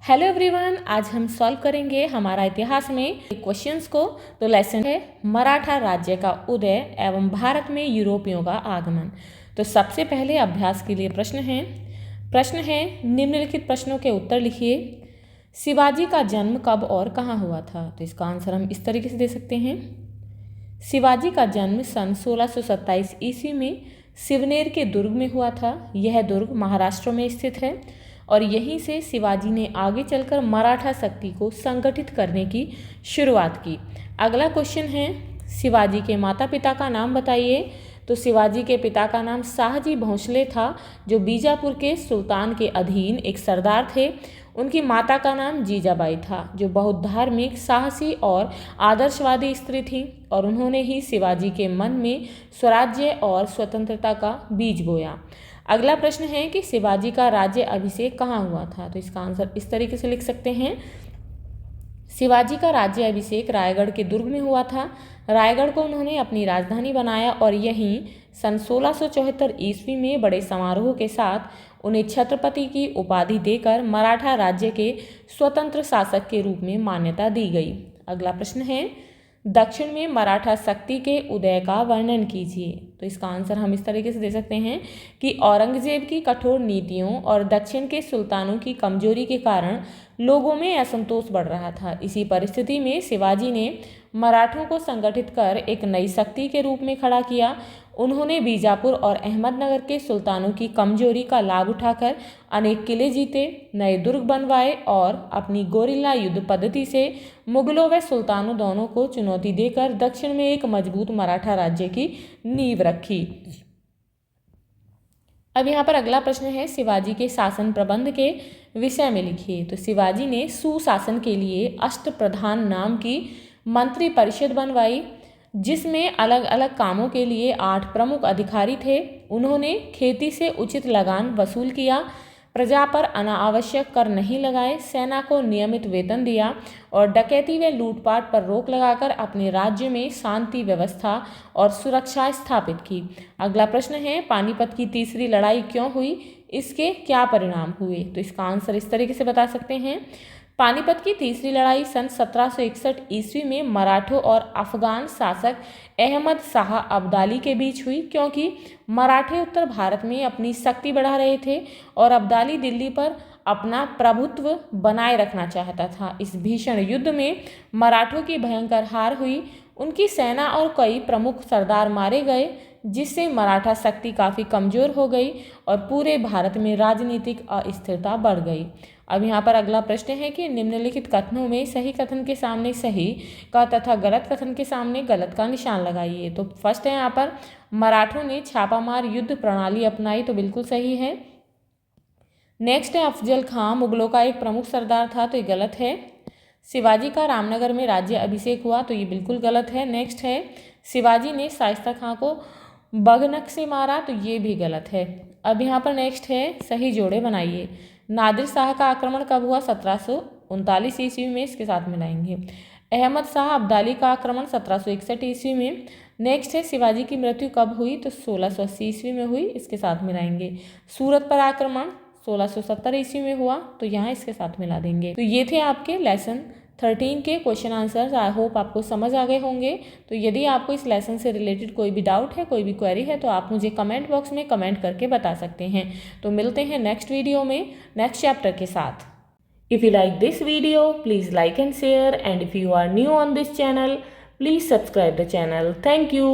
Hello everyone, आज हम solve करेंगे हमारा इतिहास में क्वेश्चंस को। तो लेसन है मराठा राज्य का उदय एवं भारत में यूरोपियों का आगमन। तो सबसे पहले अभ्यास के लिए प्रश्न है निम्नलिखित प्रश्नों के उत्तर लिखिए। शिवाजी का जन्म कब और कहाँ हुआ था? तो इसका आंसर हम इस तरीके से दे सकते हैं। शिवाजी का जन्म सन 1627 ईस्वी में शिवनेर के दुर्ग में हुआ था। यह दुर्ग महाराष्ट्र में स्थित है और यहीं से शिवाजी ने आगे चलकर मराठा शक्ति को संगठित करने की शुरुआत की। अगला क्वेश्चन है शिवाजी के माता पिता का नाम बताइए। तो शिवाजी के पिता का नाम शाहजी भोंसले था, जो बीजापुर के सुल्तान के अधीन एक सरदार थे। उनकी माता का नाम जीजाबाई था, जो बहुत धार्मिक, साहसी और आदर्शवादी स्त्री थी और उन्होंने ही शिवाजी के मन में स्वराज्य और स्वतंत्रता का बीज बोया। अगला प्रश्न है कि शिवाजी का राज्य अभिषेक कहाँ हुआ था? तो इसका आंसर इस तरीके से लिख सकते हैं। शिवाजी का राज्य अभिषेक रायगढ़ के दुर्ग में हुआ था। रायगढ़ को उन्होंने अपनी राजधानी बनाया और यहीं सन 1674 ईस्वी में बड़े समारोह के साथ उन्हें छत्रपति की उपाधि देकर मराठा राज्य के स्वतंत्र शासक के रूप में मान्यता दी गई। अगला प्रश्न है दक्षिण में मराठा शक्ति के उदय का वर्णन कीजिए। तो इसका आंसर हम इस तरीके से दे सकते हैं कि औरंगजेब की कठोर नीतियों और दक्षिण के सुल्तानों की कमजोरी के कारण लोगों में असंतोष बढ़ रहा था। इसी परिस्थिति में शिवाजी ने मराठों को संगठित कर एक नई शक्ति के रूप में खड़ा किया। उन्होंने बीजापुर और अहमदनगर के सुल्तानों की कमजोरी का लाभ उठाकर अनेक किले जीते, नए दुर्ग बनवाए और अपनी गोरिल्ला युद्ध पद्धति से मुगलों व सुल्तानों दोनों को चुनौती देकर दक्षिण में एक मजबूत मराठा राज्य की नींव रखी। अब यहाँ पर अगला प्रश्न है शिवाजी के शासन प्रबंध के विषय में लिखिए। तो शिवाजी ने सुशासन के लिए अष्टप्रधान नाम की मंत्री परिषद बनवाई, जिसमें अलग अलग कामों के लिए 8 प्रमुख अधिकारी थे। उन्होंने खेती से उचित लगान वसूल किया, प्रजा पर अनावश्यक कर नहीं लगाए, सेना को नियमित वेतन दिया और डकैती व लूटपाट पर रोक लगाकर अपने राज्य में शांति व्यवस्था और सुरक्षा स्थापित की। अगला प्रश्न है पानीपत की तीसरी लड़ाई क्यों हुई? इसके क्या परिणाम हुए? तो इसका आंसर इस तरीके से बता सकते हैं। पानीपत की तीसरी लड़ाई सन 1761 ईस्वी में मराठों और अफगान शासक अहमद शाह अब्दाली के बीच हुई, क्योंकि मराठे उत्तर भारत में अपनी शक्ति बढ़ा रहे थे और अब्दाली दिल्ली पर अपना प्रभुत्व बनाए रखना चाहता था। इस भीषण युद्ध में मराठों की भयंकर हार हुई, उनकी सेना और कई प्रमुख सरदार मारे गए, जिससे मराठा शक्ति काफ़ी कमज़ोर हो गई और पूरे भारत में राजनीतिक अस्थिरता बढ़ गई। अब यहाँ पर अगला प्रश्न है कि निम्नलिखित कथनों में सही कथन के सामने सही का तथा गलत कथन के सामने गलत का निशान लगाइए। तो फर्स्ट है यहाँ पर मराठों ने छापामार युद्ध प्रणाली अपनाई, तो बिल्कुल सही है। नेक्स्ट है अफजल खां मुगलों का एक प्रमुख सरदार था, तो ये गलत है। शिवाजी का रामनगर में राज्य अभिषेक हुआ, तो ये बिल्कुल गलत है। नेक्स्ट है शिवाजी ने शाइस्ता खां को बगनक से मारा, तो ये भी गलत है। अब यहाँ पर नेक्स्ट है सही जोड़े बनाइए। नादिर शाह का आक्रमण कब हुआ? 1739 ईस्वी में, इसके साथ मिलाएंगे। अहमद शाह अब्दाली का आक्रमण 1761 ईस्वी में। नेक्स्ट है शिवाजी की मृत्यु कब हुई? तो 1680 ईस्वी में हुई, इसके साथ मिलाएंगे। सूरत पर आक्रमण 1670 ईस्वी में हुआ, तो यहाँ इसके साथ मिला देंगे। तो ये थे आपके लेसन 13 के क्वेश्चन आंसर्स। आई होप आपको समझ आ गए होंगे। तो यदि आपको इस लेसन से रिलेटेड कोई भी डाउट है, कोई भी क्वेरी है, तो आप मुझे कमेंट बॉक्स में कमेंट करके बता सकते हैं। तो मिलते हैं नेक्स्ट वीडियो में नेक्स्ट चैप्टर के साथ। If you like this video please like and share, and if you are new on this channel please subscribe the channel. Thank you.